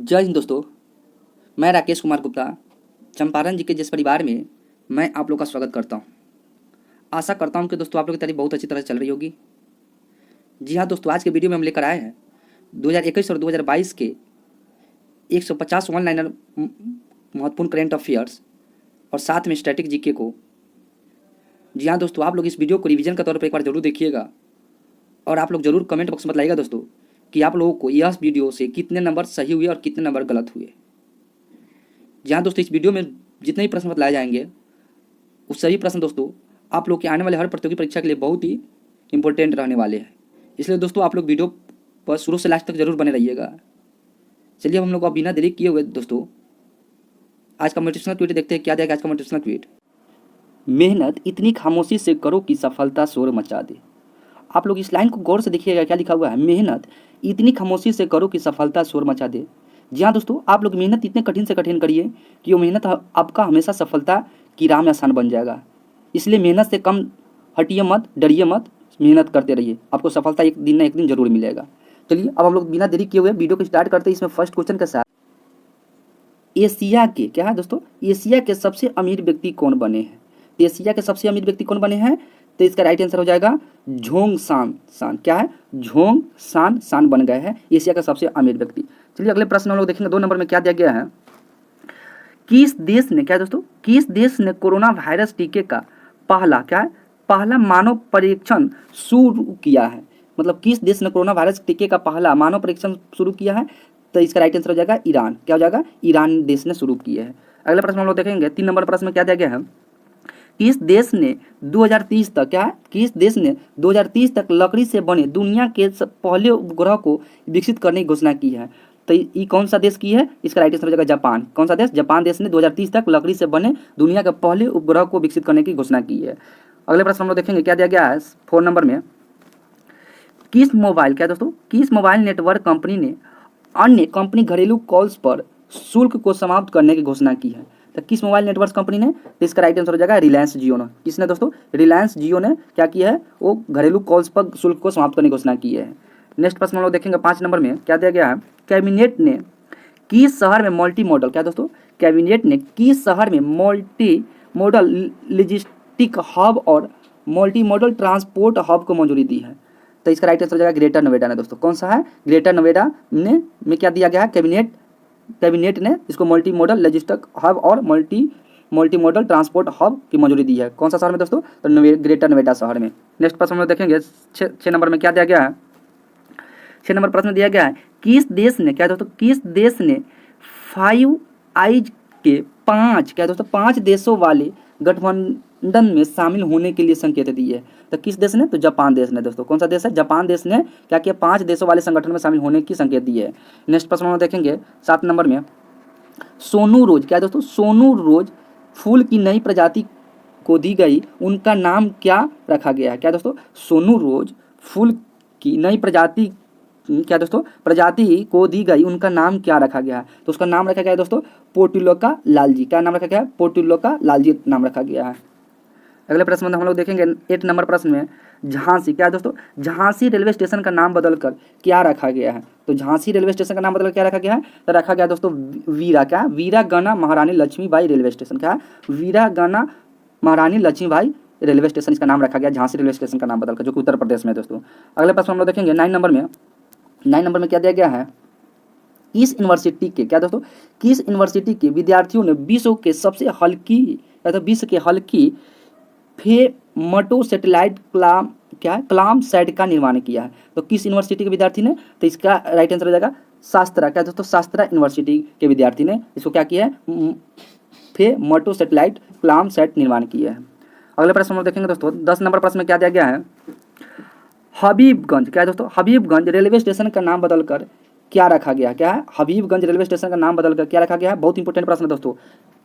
जय हिंद दोस्तों। मैं राकेश कुमार गुप्ता चंपारण जी के जिस परिवार में मैं आप लोग का स्वागत करता हूं। आशा करता हूं कि दोस्तों आप लोग की तारीफ बहुत अच्छी तरह से चल रही होगी। जी हाँ दोस्तों, आज के वीडियो में हम लेकर आए हैं 2021 और 2022 के 150 वन लाइनर महत्वपूर्ण करेंट अफेयर्स और साथ में स्टैटिक जीके को। जी हाँ दोस्तों, आप लोग इस वीडियो को रिवीजन के तौर पर एक बार जरूर देखिएगा और आप लोग जरूर कमेंट बॉक्स में बताइएगा दोस्तों कि आप लोगों को यह वीडियो से कितने नंबर सही हुए और कितने नंबर गलत हुए। जहाँ दोस्तों इस वीडियो में जितने भी प्रश्न बताए जाएंगे उस सभी प्रश्न दोस्तों आप लोग के आने वाले हर प्रतियोगी परीक्षा के लिए बहुत ही इंपॉर्टेंट रहने वाले हैं। इसलिए दोस्तों आप लोग वीडियो पर शुरू से लास्ट तक जरूर बने रहिएगा। चलिए हम लोग अब बिना देरी किए हुए दोस्तों आज का मोटिवेशनल ट्वीट देखते हैं। क्या देगा आज का मोटिवेशनल ट्वीट? मेहनत इतनी खामोशी से करो कि सफलता शोर मचा दे। आप लोग इस लाइन को गौर से देखिएगा, क्या लिखा हुआ है? मेहनत इतनी खामोशी से करो कि सफलता शोर मचा दे। जी हाँ दोस्तों, आप लोग मेहनत इतने कठिन से कठिन करिए कि वो मेहनत आपका हमेशा सफलता की राह में आसान बन जाएगा। इसलिए मेहनत से कम हटिए मत, डरिए मत, मेहनत करते रहिए, आपको सफलता एक दिन ना एक दिन जरूर मिलेगा। चलिए अब हम लोग बिना देरी किए हुए वीडियो को स्टार्ट करते हैं। इसमें फर्स्ट क्वेश्चन के साथ एशिया के क्या है दोस्तों, एशिया के सबसे अमीर व्यक्ति कौन बने हैं? एशिया के सबसे अमीर व्यक्ति कौन बने हैं? तो इसका राइट आंसर हो जाएगा झोंग सान सान। क्या है? झोंग सान सान बन गए हैं एशिया का सबसे अमीर व्यक्ति। चलिए अगले प्रश्न हम लोग देखेंगे। 2 नंबर में क्या दिया गया है? किस देश ने, क्या है दोस्तों, किस देश ने कोरोना वायरस टीके का पहला, क्या है, पहला मानव परीक्षण शुरू किया है? मतलब किस देश ने कोरोना वायरस टीके का पहला मानव परीक्षण शुरू किया है? तो इसका राइट आंसर हो जाएगा ईरान। क्या हो जाएगा? ईरान देश ने शुरू किया है। अगले प्रश्न हम लोग देखेंगे। 3 नंबर प्रश्न में क्या दिया गया है? किस देश ने 2030 तक, क्या है, किस देश ने 2030 तक लकड़ी से बने दुनिया के पहले उपग्रह को विकसित करने की घोषणा की है? तो ये कौन सा देश की है? इसका राइट आंसर हो जाएगा जापान। कौन सा देश? जापान देश ने 2030 तक लकड़ी से बने दुनिया के पहले उपग्रह को विकसित करने की घोषणा की है। अगले प्रश्न हम लोग देखेंगे। क्या दिया गया है 4 नंबर में? किस मोबाइल, क्या दोस्तों, किस मोबाइल नेटवर्क कंपनी ने अन्य कंपनी घरेलू कॉल्स पर शुल्क को समाप्त करने की घोषणा की है? तो किस मोबाइल नेटवर्क कंपनी ने? तो इसका राइट आंसर हो जाएगा रिलायंस जियो ने। किसने दोस्तों? रिलायंस जियो ने क्या किया है? वो घरेलू कॉल्स पर शुल्क को समाप्त करने की घोषणा की है। नेक्स्ट प्रश्न हम लोग देखेंगे 5 नंबर में। क्या दिया गया है? कैबिनेट ने किस शहर में मल्टी मॉडल, क्या दोस्तों, कैबिनेट ने किस शहर में मल्टी मॉडल लॉजिस्टिक हब और मल्टी मॉडल ट्रांसपोर्ट हब को मंजूरी दी है? तो इसका राइट आंसर हो जाएगा ग्रेटर नोएडा ने। दोस्तों कौन सा है? ग्रेटर नोएडा में क्या दिया गया है? कैबिनेट ने इसको मल्टी मॉडल लॉजिस्टिक हब और मल्टी मॉडल ट्रांसपोर्ट हब की मंजूरी दी है। कौन सा शहर में दोस्तों? तो ग्रेटर नोएडा शहर में। नेक्स्ट प्रश्न हम लोग देखेंगे 6 नंबर में। क्या दिया गया है? 6 नंबर प्रश्न दिया गया है किस देश ने, क्या दोस्तों, किस देश ने 5 आइज के 5, क्या दोस्तों, 5 देशों वाले गठबंधन में शामिल होने के लिए संकेत दिए है? तो किस देश ने? तो जापान देश ने। दोस्तों कौन सा देश है? जापान देश ने क्या किया? 5 देशों वाले संगठन में शामिल होने की संकेत दिए है। नेक्स्ट प्रश्न हम देखेंगे 7 नंबर में। सोनू रोज, क्या दोस्तों, सोनू रोज फूल की नई प्रजाति को दी गई उनका नाम क्या रखा गया है? क्या दोस्तों, सोनू रोज फूल की नई प्रजाति, क्या दोस्तों, प्रजाति को दी गई उनका नाम क्या रखा गया है? तो उसका नाम रखा गया है दोस्तों पोर्टुलोका लालजी। क्या नाम रखा गया है? पोर्टुलोका लालजी नाम रखा गया है। अगले प्रश्न में हम लोग देखेंगे 8 नंबर प्रश्न में झांसी, क्या दोस्तों, झांसी रेलवे स्टेशन का नाम बदलकर क्या रखा गया है? तो झांसी रेलवे स्टेशन का नाम बदलकर क्या रखा गया है? तो रखा गया दोस्तों वीरा, क्या, वीरागना महारानी लक्ष्मीबाई रेलवे स्टेशन। क्या है? वीरागना महारानी लक्ष्मीबाई रेलवे स्टेशन इसका नाम रखा गया झांसी रेलवे स्टेशन का नाम बदलकर, जो कि उत्तर प्रदेश में। दोस्तों अगले प्रश्न हम लोग देखेंगे 9 नंबर में। 9 नंबर में क्या दिया गया है? किस यूनिवर्सिटी के, क्या दोस्तों, किस यूनिवर्सिटी के विद्यार्थियों ने विश्व के सबसे हल्की, या तो विश्व के हल्की फेमटो सैटेलाइट क्लाम सैट का निर्माण किया है? तो किस यूनिवर्सिटी के विद्यार्थी ने? तो इसका राइट आंसर हो जाएगा शास्त्रा। क्या दोस्तों, शास्त्रा यूनिवर्सिटी के विद्यार्थी ने इसको क्या किया है? फेमटो सैटेलाइट क्लाम सैट निर्माण किया है। अगले प्रश्न हम देखेंगे दोस्तों 10 नंबर प्रश्न में। क्या दिया गया है? हबीबगंज, क्या है दोस्तों, हबीबगंज रेलवे स्टेशन का नाम बदलकर क्या रखा गया? क्या है? हबीबगंज रेलवे स्टेशन का नाम बदलकर क्या रखा गया है? बहुत इंपॉर्टेंट प्रश्न है दोस्तों,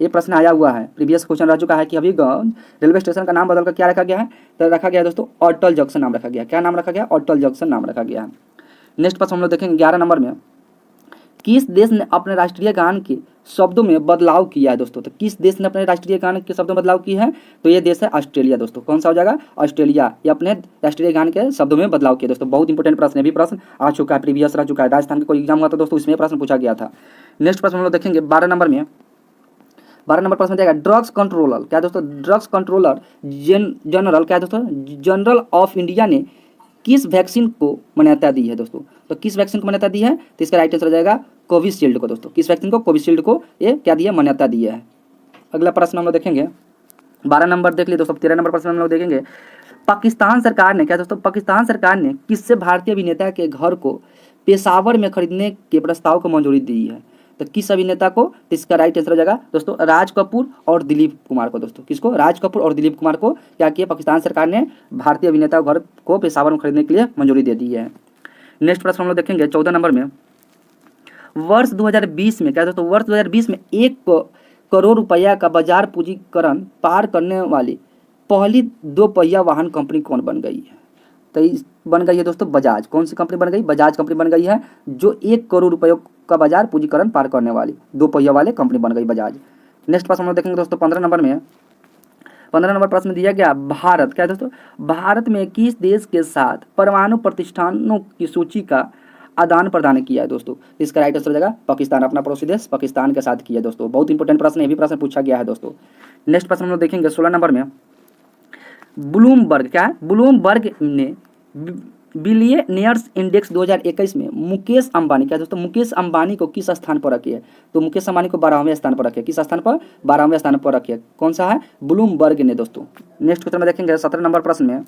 ये प्रश्न आया हुआ है, प्रीवियस क्वेश्चन रह चुका है कि हबीबगंज रेलवे स्टेशन का नाम बदलकर क्या रखा गया है? तो रखा गया है दोस्तों अटल जंक्शन नाम रखा गया। क्या नाम रखा गया? अटल जंक्शन नाम रखा गया है। नेक्स्ट प्रश्न हम लोग देखेंगे 11 नंबर में। किस देश ने अपने राष्ट्रीय गान के शब्दों में बदलाव किया है दोस्तों? तो किस देश ने अपने राष्ट्रीय गान के शब्दों में बदलाव किया है? तो ये देश है ऑस्ट्रेलिया दोस्तों। कौन सा हो जाएगा? ऑस्ट्रेलिया। ये अपने राष्ट्रीय गान के शब्दों में बदलाव किया दोस्तों। बहुत इंपॉर्टेंट प्रश्न है, भी प्रश्न आ चुका है, प्रीवियस रह चुका है। राजस्थान का कोई एग्जाम हुआ था दोस्तों, इसमें प्रश्न पूछा गया था। नेक्स्ट प्रश्न हम लोग देखेंगे 12 नंबर में। 12 नंबर प्रश्न जाएगा ड्रग्स कंट्रोलर। क्या दोस्तों? ड्रग्स कंट्रोलर जनरल, क्या दोस्तों? जनरल ऑफ इंडिया ने किस वैक्सीन को मान्यता दी है दोस्तों? तो किस वैक्सीन को मान्यता दी है? तो इसका राइट आंसर हो जाएगा कोविशील्ड को दोस्तों। किस वैक्सीन को? कोविशील्ड को ये क्या दिया? मान्यता दी है। अगला प्रश्न हम लोग देखेंगे 12 नंबर देख लिए दोस्तों। 13 नंबर प्रश्न हम लोग देखेंगे पाकिस्तान सरकार ने, क्या दोस्तों? पाकिस्तान सरकार ने किससे भारतीय अभिनेता के घर को पेशावर में खरीदने के प्रस्ताव को मंजूरी दी है? तो किस अभिनेता को? तो इसका राइट आंसर हो जाएगा दोस्तों राज कपूर और दिलीप कुमार को दोस्तों। किसको? राज कपूर और दिलीप कुमार को क्या किया? पाकिस्तान सरकार ने भारतीय अभिनेता के घर को पेशावर में खरीदने के लिए मंजूरी दे दी है। नेक्स्ट प्रश्न हम लोग देखेंगे 14 नंबर में। वर्ष 2020 में, क्या दोस्तों? वर्ष 2020 में 1 करोड़ रुपया का बाजार पूंजीकरण पार करने वाली पहली 2 पहिया वाहन कंपनी कौन बन गई है? तो बन गई है दोस्तों बजाज। कौन सी कंपनी बन गई? बजाज कंपनी बन गई है, जो 1 करोड़ रुपयों का बाजार पूंजीकरण पार करने वाली 2 पहिया वाले कंपनी बन गई बजाज। नेक्स्ट प्रश्न हम लोग देखेंगे दोस्तों 15 नंबर में। 15 नंबर प्रश्न में दिया गया भारत, क्या दोस्तों? भारत में किस देश के साथ परमाणु प्रतिष्ठानों की सूची का आदान प्रदान किया है दोस्तों? इसका राइट आंसर हो जाएगा पाकिस्तान। अपना पड़ोसी देश पाकिस्तान के साथ किया है दोस्तों। बहुत इंपॉर्टेंट प्रश्न है, ये भी प्रश्न पूछा गया है दोस्तों। नेक्स्ट प्रश्न हम लोग देखेंगे 16 नंबर में। ब्लूमबर्ग, क्या है? ब्लूमबर्ग ने बिलियनियर्स इंडेक्स 2021 में मुकेश अंबानी, क्या दोस्तों? मुकेश अंबानी को किस स्थान पर रखी है? तो मुकेश अंबानी को 12वें स्थान पर रखे। किस स्थान पर? 12वें स्थान पर रखे। कौन सा है? ब्लूमबर्ग ने दोस्तों। नेक्स्ट क्वेश्चन में देखेंगे 17 नंबर प्रश्न में।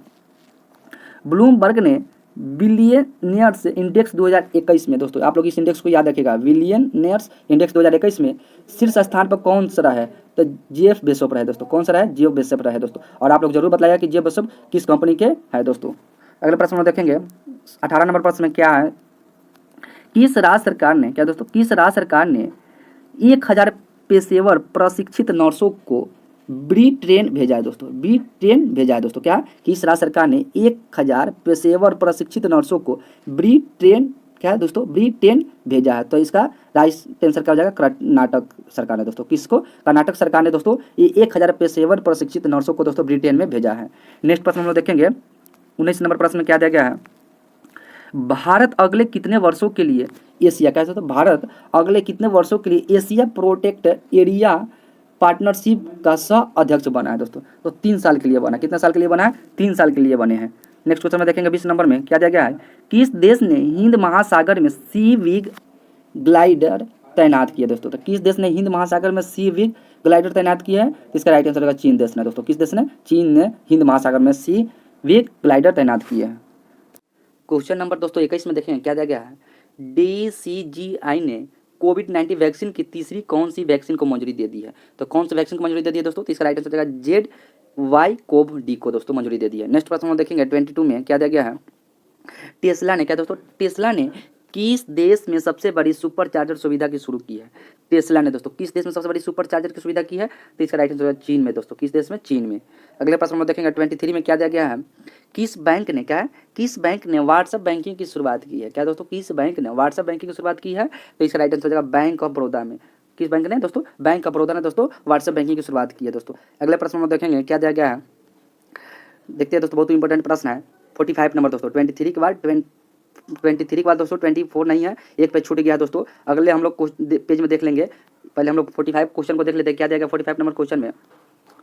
ब्लूमबर्ग ने बिलियनियर्स इंडेक्स 2021 में दोस्तों, आप लोग इस इंडेक्स को याद रखिएगा, बिलियनियर्स इंडेक्स 2021 में शीर्ष स्थान पर कौन सा रहा है? तो जेफ बेजोस रहा है दोस्तों। कौन सा रहा है? जेफ बेजोस रहा है दोस्तों। और आप लोग जरूर बताइए कि जेफ बेजोस किस कंपनी के है दोस्तों। अगले प्रश्न में देखेंगे 18 नंबर प्रश्न में क्या है? किस राज्य सरकार ने, क्या दोस्तों? किस राज्य सरकार ने 1000 पेशेवर प्रशिक्षित नर्सों को ब्रिटेन भेजा है दोस्तों? ब्रिटेन भेजा है दोस्तों। क्या? किस राज्य सरकार ने 1000 पेशेवर प्रशिक्षित नर्सों को ब्रिटेन, क्या है दोस्तों? ब्रिटेन भेजा है। तो इसका राजस्थान सरकार हो जाएगा कर्नाटक सरकार ने दोस्तों। किसको? कर्नाटक सरकार ने दोस्तों ये 1000 पेशेवर प्रशिक्षित नर्सों को दोस्तों ब्रिटेन में भेजा है। नेक्स्ट प्रश्न हम लोग देखेंगे 19 नंबर प्रश्न में क्या दिया गया है? भारत अगले कितने वर्षों के लिए एशिया, क्या दोस्तों? भारत अगले कितने वर्षों के लिए एशिया प्रोटेक्ट एरिया पार्टनरशिप का सह अध्यक्ष बना है दोस्तों? तो 3 साल के लिए बना है। कितने साल के लिए बना है? 3 साल के लिए बने हैं। नेक्स्ट क्वेश्चन में देखेंगे 20 नंबर में क्या दिया गया है? किस देश ने हिंद महासागर में सी विग ग्लाइडर तैनात किया दोस्तों? तो किस देश ने हिंद महासागर में सी विग ग्लाइडर तैनात किया है? तो इसका राइट आंसर होगा चीन देश ने दोस्तों। किस देश ने? चीन ने हिंद महासागर में सी विग ग्लाइडर तैनात किया है। क्वेश्चन नंबर दोस्तों 21 में देखें क्या दिया गया है? DCGI ने कोविड-19 वैक्सीन की तीसरी कौन सी वैक्सीन को मंजूरी दे दी है? तो कौन सी वैक्सीन को मंजूरी दे दी है दोस्तों? तो इसका राइट आंसर हो जाएगा ZY-CoV-D को दोस्तों मंजूरी दे दी है। नेक्स्ट प्रश्न हम देखेंगे 22 में क्या दिया गया है? टेस्ला ने, क्या दोस्तों? टेस्ला ने किस देश में सबसे बड़ी सुपर चार्जर सुविधा की शुरू की है? टेस्ला ने दोस्तों किस देश में सबसे बड़ी सुपर चार्जर की सुविधा की है? तो इसका राइट आंसर है चीन में दोस्तों। किस देश में? चीन में। अगले प्रश्न में देखेंगे 23 में क्या दिया गया है? किस बैंक ने, क्या है? किस बैंक ने व्हाट्सएप बैंकिंग की शुरुआत की है? क्या दोस्तों? किस बैंक ने व्हाट्सएप बैंकिंग की शुरुआत की है? तो इसका राइट आंसर हो जाएगा बैंक ऑफ बड़ौदा में। किस बैंक ने दोस्तों? बैंक ऑफ बड़ौदा ने दोस्तों व्हाट्सएप बैंकिंग की शुरुआत की है दोस्तों। अगले प्रश्न में देखेंगे क्या दिया गया है? देखते हैं दोस्तों, बहुत इंपॉर्टेंट प्रश्न है। 45 नंबर दोस्तों 23 के बाद 23 के बाद दोस्तों 24 नहीं है, एक पेज छूट गया दोस्तों। अगले हम लोग पेज में देख लेंगे। पहले हम लोग 45 क्वेश्चन को देख लेते हैं। क्या दिया 45 नंबर क्वेश्चन में?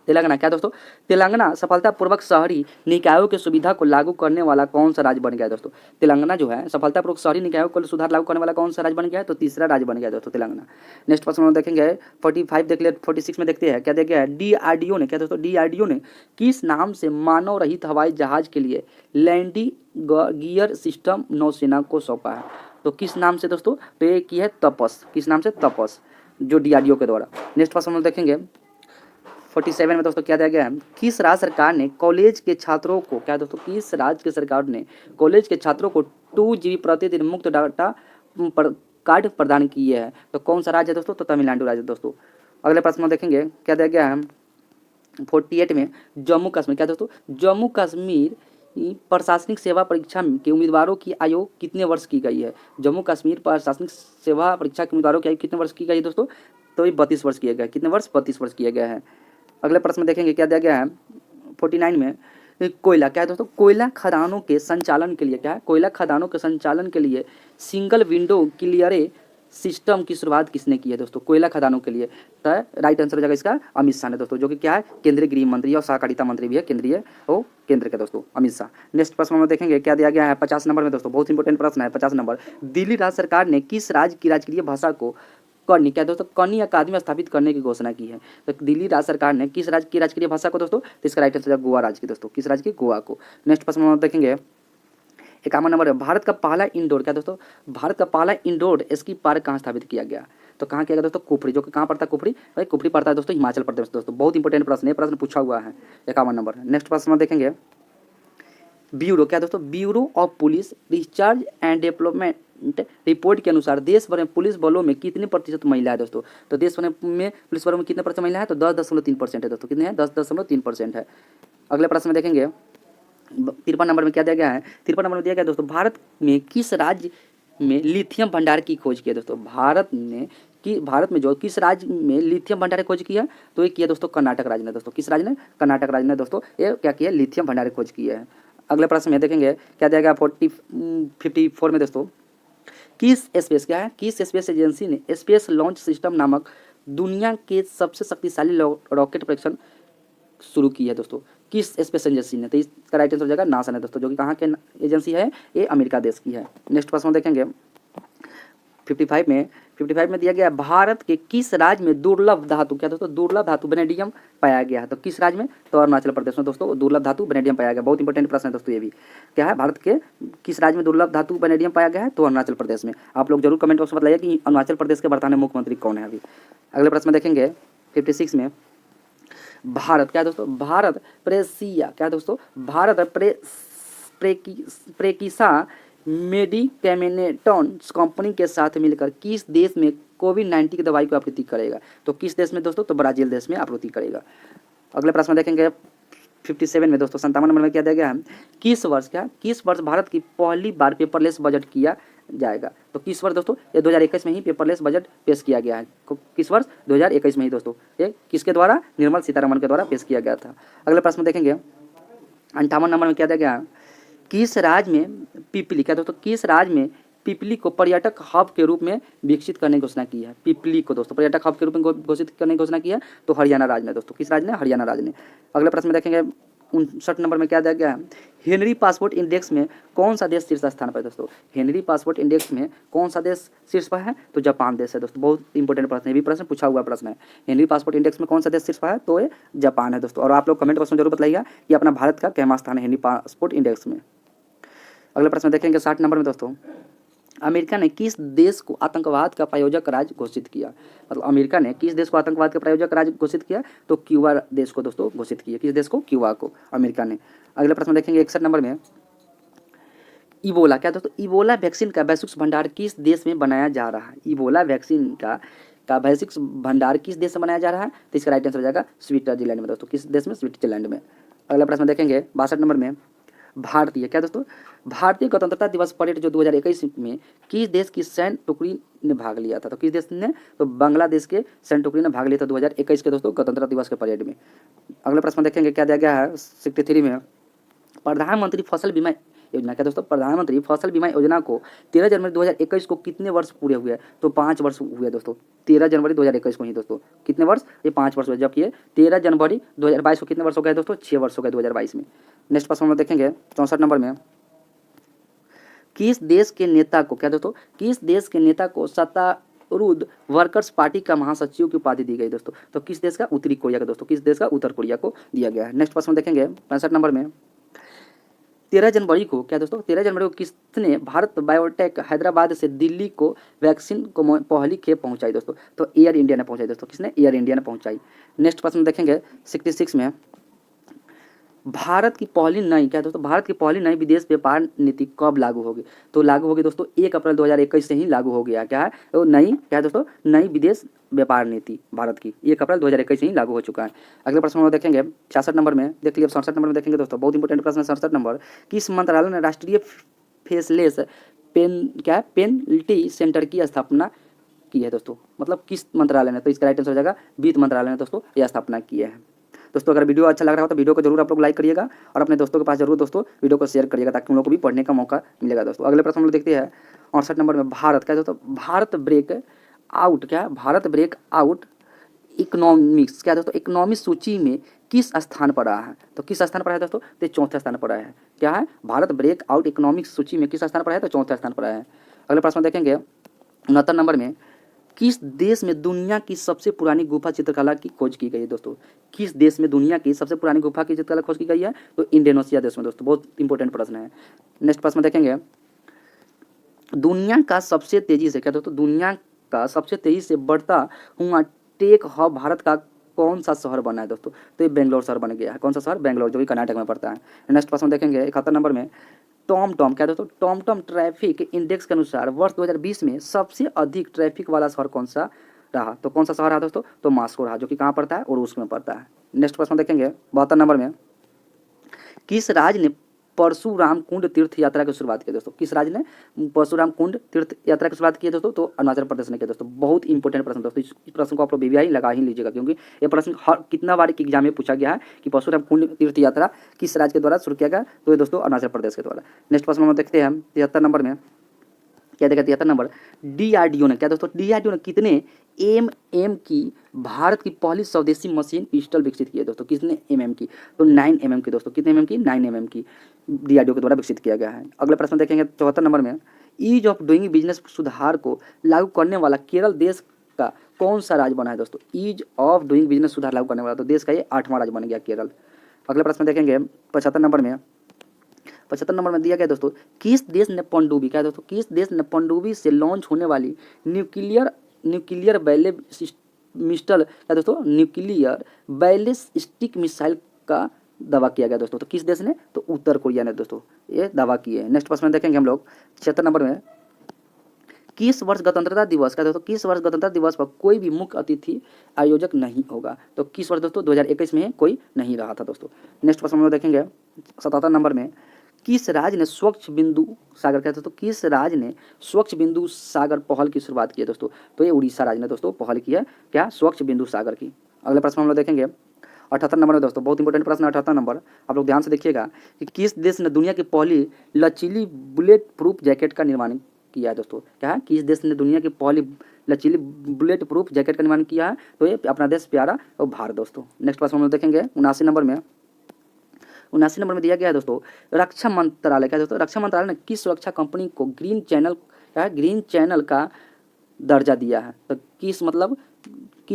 तेलंगाना, क्या दोस्तों? तेलंगाना सफलतापूर्वक शहरी निकायों की सुविधा को लागू करने वाला कौन सा राज्य बन गया दोस्तों? तेलंगाना जो है सफलतापूर्वक शहरी निकायों को सुधार लागू करने वाला कौन सा राज्य बन गया है? तो तीसरा राज्य बन गया दोस्तों तेलंगाना। नेक्स्ट प्रश्न हम देखेंगे 45 देख ले 46 में देखते हैं क्या दिया गया है? DRDO ने, क्या दोस्तों? DRDO ने किस नाम से मानव रहित हवाई जहाज के लिए लैंडिंग गियर सिस्टम नौसेना को सौंपा है? तो किस नाम से दोस्तों? तो ये की है तपस। किस नाम से? तपस, जो DRDO के द्वारा। नेक्स्ट प्रश्न हम देखेंगे 47 में दोस्तों क्या दिया गया है? किस राज्य सरकार ने कॉलेज के छात्रों को, क्या दोस्तों? किस राज्य की सरकार ने कॉलेज के छात्रों को 2 GB प्रतिदिन मुफ्त डाटा कार्ड प्रदान किए हैं? तो कौन सा राज्य है दोस्तों? तो तमिलनाडु राज्य दोस्तों। अगले प्रश्न में देखेंगे क्या दिया गया है? 48 में जम्मू कश्मीर, क्या दोस्तों? जम्मू कश्मीर प्रशासनिक सेवा परीक्षा के उम्मीदवारों की आयु कितने वर्ष की गई है? जम्मू कश्मीर प्रशासनिक सेवा परीक्षा के उम्मीदवारों की आयु कितने वर्ष की गई है दोस्तों? तो ये 32 वर्ष किया गया है। कितने वर्ष? 32 वर्ष किया गया है। अगले प्रश्न में देखेंगे क्या दिया गया है 49 में। कोयला क्या है दोस्तों? कोयला खदानों के संचालन के लिए क्या है? कोयला खदानों के संचालन के लिए सिंगल विंडो क्लियरे सिस्टम की शुरुआत किसने की है दोस्तों? कोयला खदानों के लिए। तो राइट आंसर हो जाएगा इसका अमित शाह ने दोस्तों, जो कि क्या है? केंद्रीय गृह मंत्री और सहकारिता मंत्री भी है, केंद्रीय वो केंद्र के दोस्तों अमित शाह। नेक्स्ट प्रश्न में देखेंगे क्या दिया गया है 50 नंबर में दोस्तों, बहुत इंपॉर्टेंट प्रश्न है 50 नंबर। दिल्ली राज्य सरकार ने किस राज्य की राजकीय भाषा को करनी क्या दोस्तों? करनी अकादमी स्थापित करने की घोषणा की है। तो दिल्ली राज्य सरकार ने किस राज्य की राजकीय भाषा को दोस्तों? तो इसका राइट आंसर हो जाएगा गोवा राज्य की दोस्तों। किस राज्य की? गोवा को। नेक्स्ट प्रश्न में देखेंगे 51 नंबर है। भारत का पहला इंडोर क्या दोस्तों? भारत का पहला इंडोर स्की पार्क कहाँ स्थापित किया गया? तो कहाँ किया गया दोस्तों? कुफरी, जो कि कहाँ पड़ता है? कुफरी भाई, कुफरी पड़ता है दोस्तों हिमाचल प्रदेश दोस्तों। बहुत इंपॉर्टेंट प्रश्न है, प्रश्न पूछा हुआ है 51 नंबर। नेक्स्ट प्रश्न में देखेंगे ब्यूरो क्या दोस्तों? Bureau of police research and development report के अनुसार देश भर में पुलिस बलों में कितने प्रतिशत महिला है दोस्तों? तो देश भर में पुलिस बलों में कितने प्रतिशत महिला है? तो 10.3% है दोस्तों। कितने हैं? 10.3% है। अगले प्रश्न में देखेंगे 53 नंबर में क्या दिया गया है? 53 नंबर में दिया गया दोस्तों, भारत में किस राज्य में लिथियम भंडार की खोज की है दोस्तों? भारत में जो किस राज्य में लिथियम भंडार की खोज की है? तो ये किया दोस्तों कर्नाटक राज्य ने दोस्तों। किस राज्य ने? कर्नाटक राज्य ने दोस्तों ये क्या किया? लिथियम भंडार की खोज की है। अगले प्रश्न में देखेंगे क्या दिया गया 54 में दोस्तों, किस स्पेस क्या है? किस स्पेस एजेंसी ने स्पेस लॉन्च सिस्टम नामक दुनिया के सबसे शक्तिशाली रॉकेट परीक्षण शुरू की है दोस्तों? किस स्पेस एजेंसी ने? तो इसका राइट आंसर हो जाएगा नासा ने दोस्तों, जो कि कहाँ के एजेंसी है? ये अमेरिका देश की है। नेक्स्ट प्रश्न देखेंगे 55 में दिया गया भारत के किस राज्य में दुर्लभ धातु क्या दोस्तों? दुर्लभ धातु वेनेडियम पाया गया है। तो किस राज्य में? तो अरुणाचल प्रदेश में दोस्तों दुर्लभ धातु वेनेडियम पाया गया। बहुत इंपॉर्टेंट प्रश्न है दोस्तों ये भी। क्या है? भारत के किस राज्य में दुर्लभ धातु वेनेडियम पाया गया है? तो अरुणाचल प्रदेश में। आप लोग जरूर कमेंट बॉक्स में बताइए कि अरुणाचल प्रदेश के वर्तमान मुख्यमंत्री कौन है अभी। अगले प्रश्न में देखेंगे 56 में भारत क्या दोस्तों? भारत प्रेसिया क्या दोस्तों? भारत प्रेकिसा मेडिकेमेनेटॉन कंपनी के साथ मिलकर किस देश में कोविड-19 की दवाई को आपूर्ति करेगा? तो किस देश में दोस्तों? तो ब्राजील देश में आपूर्ति करेगा। अगले प्रश्न देखेंगे 57 में दोस्तों 57 नंबर में क्या दिया गया है? किस वर्ष भारत की पहली बार पेपरलेस बजट किया जाएगा? तो किस वर्ष दोस्तों? ये 2021 में ही पेपरलेस बजट पेश किया गया है। किस वर्ष? 2021 में ही दोस्तों। ये किसके द्वारा? निर्मला सीतारमण के द्वारा पेश किया गया था। अगले प्रश्न देखेंगे 58 नंबर में क्या दिया गया है? किस राज्य में पिपली क्या दोस्तों? किस राज्य में पिपली को पर्यटक हब के रूप में विकसित करने की घोषणा की है? पिपली को दोस्तों पर्यटक हब के रूप में घोषित करने की घोषणा की है। तो हरियाणा राज्य ने दोस्तों। किस राज्य ने? हरियाणा राज्य ने। अगले प्रश्न में देखेंगे 59 नंबर में क्या दिया गया है? हेनरी पासपोर्ट इंडेक्स में कौन सा देश शीर्ष स्थान पर है दोस्तों? हेनरी पासपोर्ट इंडेक्स में कौन सा देश शीर्ष पर है? तो जापान देश है दोस्तों। बहुत इंपॉर्टेंट प्रश्न है, भी प्रश्न पूछा हुआ प्रश्न है। हेनरी पासपोर्ट इंडेक्स में कौन सा देश शीर्ष पर है? तो ये जापान है दोस्तों। और आप लोग कमेंट बॉक्स में जरूर बताइएगा कि अपना भारत का कैमा स्थान है हेनरी पासपोर्ट इंडेक्स में। अगले प्रश्न देखेंगे 60 नंबर में दोस्तों, अमेरिका ने किस देश को आतंकवाद का प्रायोजक राज्य घोषित किया? मतलब अमेरिका ने किस देश को आतंकवाद का प्रायोजक राज्य घोषित किया? तो क्यूबा देश को दोस्तों घोषित किया। किस देश को? क्यूबा को अमेरिका ने। अगले प्रश्न देखेंगे 61 नंबर में, इबोला क्या दोस्तों? इबोला वैक्सीन का वैश्विक भंडार किस देश में बनाया जा रहा है? इबोला वैक्सीन का वैश्विक भंडार किस देश में बनाया जा रहा है? तो इसका राइट आंसर हो जाएगा स्विट्जरलैंड में दोस्तों। किस देश में? स्विट्जरलैंड में। अगला प्रश्न देखेंगे 62 नंबर में, भारतीय क्या दोस्तों? भारतीय गणतंत्रता दिवस परेड जो 2021 में किस देश की सैन्य टुकड़ी ने भाग लिया था? तो किस देश ने? तो बांग्लादेश के सैन्य टुकड़ी ने भाग लिया था 2021 के दोस्तों गणतंत्रता दिवस के परेड में। अगला प्रश्न देखेंगे क्या दिया गया है 63 में, प्रधानमंत्री फसल बीमा योजना क्या दोस्तों? प्रधानमंत्री फसल बीमा योजना को 13 जनवरी 2021 को कितने वर्ष पूरे हुए? तो 5 वर्ष हुए दोस्तों। 13 जनवरी 2021 को ही दोस्तों कितने वर्ष? ये 5 वर्ष हुए। जबकि 13 जनवरी 2022 को कितने वर्ष हो गए दोस्तों? 6 वर्ष हो गए 2022 में। नेक्स्ट प्रश्न में देखेंगे 64 नंबर में, किस देश के नेता को क्या दोस्तों? किस देश के नेता को सत्तारूढ़ वर्कर्स पार्टी का महासचिव की उपाधि दी गई दोस्तों? तो किस देश का? उत्तरी कोरिया का दोस्तों। किस देश का? उत्तर कोरिया को दिया गया है। नेक्स्ट प्रश्न देखेंगे 65 नंबर में, 13 जनवरी को क्या दोस्तों? 13 जनवरी को किसने भारत बायोटेक हैदराबाद से दिल्ली को वैक्सीन को पहली खेप पहुंचाई दोस्तों? तो एयर इंडिया ने पहुंचाई दोस्तों। किसने? एयर इंडिया ने पहुंचाई। नेक्स्ट प्रश्न देखेंगे 66 में, भारत की पहली नई क्या है दोस्तों, भारत की पहली नई विदेश व्यापार नीति कब लागू होगी? तो लागू होगी दोस्तों 1 अप्रैल 2021 से ही लागू हो गया। क्या है तो नई क्या है दोस्तों, नई विदेश व्यापार नीति भारत की 1 अप्रैल 2021 से ही लागू हो चुका है। अगले प्रश्न में देखेंगे 66 नंबर में, देख लीजिए 67 नंबर में देखेंगे दोस्तों, बहुत इंपॉर्टेंट प्रश्न है 67 नंबर। किस मंत्रालय ने राष्ट्रीय फेसलेस पेनल्टी सेंटर की स्थापना की है दोस्तों? मतलब किस मंत्रालय ने? तो इसका राइट आंसर हो जाएगा वित्त मंत्रालय ने दोस्तों यह स्थापना की है। दोस्तों अगर वीडियो अच्छा लग रहा हो तो वीडियो को जरूर आप लोग लाइक करिएगा और अपने दोस्तों के पास जरूर दोस्तों वीडियो को शेयर करिएगा ताकि उन लोगों को भी पढ़ने का मौका मिलेगा। दोस्तों अगले प्रश्न हम लोग देखते हैं 68 नंबर में, भारत क्या दोस्तों, भारत ब्रेक आउट क्या, भारत ब्रेक आउट इकोनॉमिक्स क्या दोस्तों, इकोनॉमिक सूची में किस स्थान पर रहा है? तो किस स्थान पर है दोस्तों? तो चौथे स्थान पर है। क्या है, भारत ब्रेक आउट इकोनॉमिक सूची में किस स्थान पर है? तो चौथे स्थान पर है। अगले प्रश्न देखेंगे 69 नंबर में, किस देश में दुनिया की सबसे पुरानी गुफा चित्रकला की खोज की गई है दोस्तों? किस देश में दुनिया की सबसे पुरानी गुफा की चित्रकला खोज की गई है? तो इंडोनेशिया देश में दोस्तों। बहुत इंपॉर्टेंट प्रश्न है। नेक्स्ट प्रश्न देखेंगे, दुनिया का सबसे तेजी से क्या दोस्तों, दुनिया का सबसे तेजी से बढ़ता हुआ टेक हब भारत का कौन सा शहर बना है दोस्तों? तो ये बेंगलोर शहर बन गया है। कौन सा शहर? बेंगलोर, जो कि कर्नाटक में पड़ता है। नेक्स्ट प्रश्न देखेंगे 71 नंबर में, टॉम क्या दोस्तों, टॉम ट्रैफिक इंडेक्स के अनुसार वर्ष 2020 में सबसे अधिक ट्रैफिक वाला शहर कौन सा रहा? तो कौन सा शहर रहा दोस्तों? तो मॉस्को रहा, जो कि कहाँ पड़ता है? और उसमें पड़ता है। नेक्स्ट प्रश्न देखेंगे 72 नंबर में, किस राज्य ने परशुराम कुंड तीर्थ यात्रा की शुरुआत की दोस्तों? किस राज्य ने परशुराम कुंड तीर्थ यात्रा की शुरुआत की है दोस्तों? तो अरुणाचल प्रदेश ने किया दोस्तों। बहुत इंपॉर्टेंट प्रश्न दोस्तों, इस प्रश्न को आप लोग बीबीआई लगा ही लीजिएगा, क्योंकि ये प्रश्न कितना बार एग्जाम में पूछा गया है कि परशुराम कुंड तीर्थ यात्रा किस राज्य के द्वारा शुरू किया गया? तो ये दोस्तों अरुणाचल प्रदेश के द्वारा। नेक्स्ट प्रश्न हम देखते हैं 73 नंबर में, क्या देखा 73 नंबर, डीआरडीओ ने क्या दोस्तों, डीआरडीओ ने कितने एमएम की भारत की पहली स्वदेशी मशीन पिस्टल विकसित की है दोस्तों? कितने एमएम की? तो 9 एमएम की दोस्तों। कितने एमएम की? 9 एमएम की डीआरडीओ के द्वारा विकसित किया गया है। अगले प्रश्न देखेंगे 74 नंबर में, ईज ऑफ डूइंग बिजनेस सुधार को लागू करने वाला केरल देश का कौन सा राज्य बना है दोस्तों? ईज ऑफ डूइंग बिजनेस सुधार लागू करने वाला तो देश का ये 8वां राज्य बन गया केरल। अगले प्रश्न देखेंगे 75 नंबर में, 75 नंबर में दिया गया दोस्तों, किस देश ने पनडुब्बी क्या दोस्तों, किस देश ने पनडुब्बी से लॉन्च होने वाली न्यूक्लियर बैलिस्टिक क्या दोस्तों, न्यूक्लियर बैलिस्टिक मिसाइल का दावा किया गया दोस्तों? तो किस देश ने? तो उत्तर कोरिया ने दोस्तों ये दावा किए हैं। नेक्स्ट प्रश्न देखेंगे हम लोग 76 नंबर में, किस वर्ष गणतंत्रता दिवस का दोस्तों, किस वर्ष गणतंत्रता दिवस पर कोई भी मुख्य अतिथि आयोजक नहीं होगा? तो किस वर्ष दोस्तों? 2021 में कोई नहीं रहा था दोस्तों। नेक्स्ट प्रश्न हम लोग देखेंगे 77 नंबर में, किस राज्य ने स्वच्छ बिंदु सागर क्या दोस्तों, किस राज्य ने स्वच्छ बिंदु सागर पहल की शुरुआत की है दोस्तों? तो ये उड़ीसा राज्य ने दोस्तों पहल की है क्या, स्वच्छ बिंदु सागर की। अगले प्रश्न हम लोग देखेंगे 78 नंबर में दोस्तों, बहुत इंपॉर्टेंट प्रश्न 78 नंबर, आप लोग ध्यान से देखिएगा कि किस देश ने दुनिया की पहली लचीली बुलेट प्रूफ जैकेट का निर्माण किया है दोस्तों? क्या है, किस देश ने दुनिया की पहली लचीली बुलेट प्रूफ जैकेट का निर्माण किया है? तो ये अपना देश प्यारा और भारत दोस्तों। नेक्स्ट प्रश्न हम लोग देखेंगे 79 नंबर में, 79 नंबर में दिया गया है दोस्तों, रक्षा मंत्रालय क्या दोस्तों, रक्षा मंत्रालय ने किस सुरक्षा कंपनी को ग्रीन चैनल का दर्जा दिया है? तो किस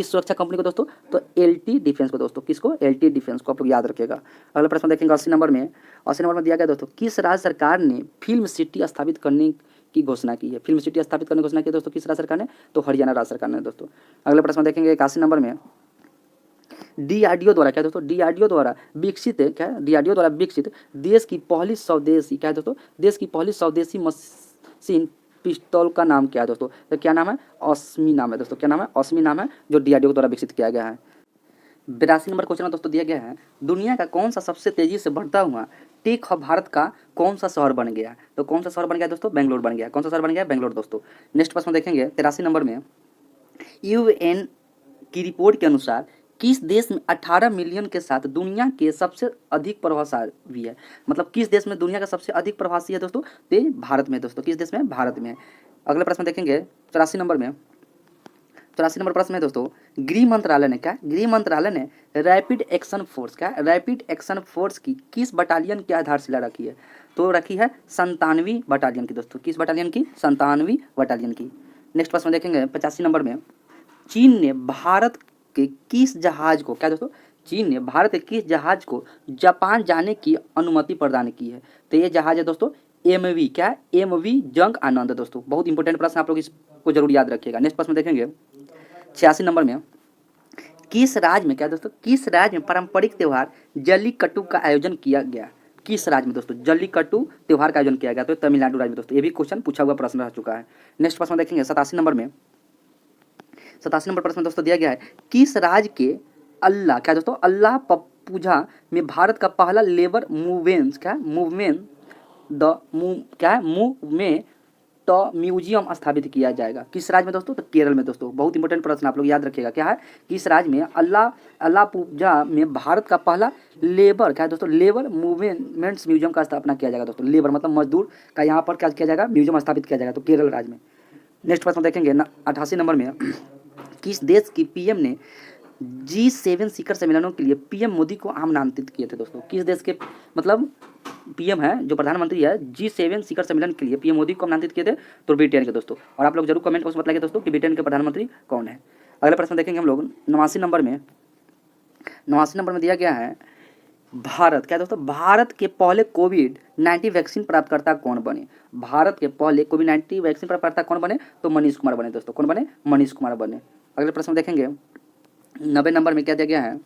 सुरक्षा कंपनी को दोस्तों? तो एलटी डिफेंस को दोस्तों। किसको? एलटी डिफेंस को, आप लोग याद रखिएगा। अगला प्रश्न देखेंगे 80 नंबर में, 80 नंबर में दिया गया दोस्तों, किस राज्य सरकार ने फिल्म सिटी स्थापित करने की घोषणा की है? फिल्म सिटी स्थापित करने की घोषणा की दोस्तों किस राज्य सरकार ने? तो हरियाणा राज्य सरकार ने दोस्तों। अगले प्रश्न देखेंगे 81 नंबर में, डीआरडीओ द्वारा क्या दोस्तों, डीआरडीओ द्वारा विकसित क्या, डीआरडीओ द्वारा विकसित देश की पहली स्वदेशी क्या दोस्तों, देश की पहली स्वदेशी मशीन पिस्तौल का नाम क्या है दोस्तों? तो क्या नाम है? ऑस्मी नाम है दोस्तों। क्या नाम है? ऑस्मी नाम है, जो डीआरडीओ द्वारा विकसित किया गया है। 82 नंबर क्वेश्चन दोस्तों दिया गया है, दुनिया का कौन सा सबसे तेजी से बढ़ता हुआ टेक हब भारत का कौन सा शहर बन गया? तो कौन सा शहर बन गया दोस्तों? बेंगलोर बन गया। कौन सा शहर बन गया? बेंगलोर दोस्तों। नेक्स्ट प्रश्न देखेंगे 83 नंबर में, यूएन की रिपोर्ट के अनुसार किस देश में 18 मिलियन के साथ दुनिया के सबसे अधिक प्रवासी है? मतलब किस देश में दुनिया का सबसे अधिक प्रवासी है दोस्तों? तो भारत में दोस्तों। किस देश में? भारत में। अगले प्रश्न देखेंगे 84 नंबर में, 84 नंबर प्रश्न है दोस्तों, गृह मंत्रालय ने क्या, गृह मंत्रालय ने रैपिड एक्शन फोर्स क्या, रैपिड एक्शन फोर्स की किस बटालियन की आधारशिला रखी है? तो रखी है 97वीं बटालियन की दोस्तों। किस बटालियन की? 97वीं बटालियन की। नेक्स्ट प्रश्न देखेंगे 85 नंबर में, चीन ने भारत के किस जहाज को क्या दोस्तों, चीन ने भारत के किस जहाज को जापान जाने की अनुमति प्रदान की है? तो ये जहाज है दोस्तों एमवी क्या, एमवी जंग आनंद दोस्तों। बहुत इंपॉर्टेंट प्रश्न, आप लोग इसको जरूर याद रखिएगा। नेक्स्ट प्रश्न देखेंगे 86 नंबर में, किस राज्य में, क्या दोस्तों, किस राज्य में पारंपरिक त्योहार जल्लीकट्टू का आयोजन किया गया? किस राज्य में दोस्तों जल्लीकट्टू त्योहार का आयोजन किया गया? तो तमिलनाडु राज्य में दोस्तों। ये भी क्वेश्चन पूछा हुआ प्रश्न रह चुका है। नेक्स्ट प्रश्न देखेंगे 87 नंबर में। 87 नंबर प्रश्न दोस्तों दिया गया है, किस राज्य के अल्लाह, क्या दोस्तों, अल्लाह पूजा में भारत का पहला लेबर मूवमेंट, क्या मूवमेंट द क्या है मूवमेंट तो म्यूजियम स्थापित किया जाएगा? किस राज्य में दोस्तों? तो केरल में दोस्तों। बहुत इंपॉर्टेंट प्रश्न, आप लोग याद रखिएगा। क्या है? किस राज्य में अल्लाह पूजा में भारत का पहला लेबर, क्या है दोस्तों, लेबर मूवमेंट्स म्यूजियम का स्थापना किया जाएगा दोस्तों। लेबर मतलब मजदूर का यहाँ पर क्या किया जाएगा? म्यूजियम स्थापित किया जाएगा, तो केरल राज्य में। नेक्स्ट प्रश्न देखेंगे 88 नंबर में, किस देश की पीएम ने G7 शिखर सम्मेलनों के लिए पीएम मोदी को आमंत्रित किए थे दोस्तों? किस देश के मतलब पीएम है, जो प्रधानमंत्री है, G7 शिखर सम्मेलन के लिए पीएम मोदी को आमंत्रित किए थे? तो ब्रिटेन के दोस्तों। और आप लोग जरूर कमेंट बॉक्स में बताइए दोस्तों कि ब्रिटेन के प्रधानमंत्री कौन है। अगला प्रश्न देखेंगे हम लोग 89 नंबर में। 89 नंबर में दिया गया है, भारत, क्या दोस्तों, भारत के पहले कोविड-19 वैक्सीन प्राप्तकर्ता कौन बने? भारत के पहले कोविड-19 वैक्सीन प्राप्तकर्ता कौन बने? तो मनीष कुमार बने दोस्तों। कौन बने? मनीष कुमार बने। अगले प्रश्न देखेंगे 90 नंबर में। क्या दिया गया है?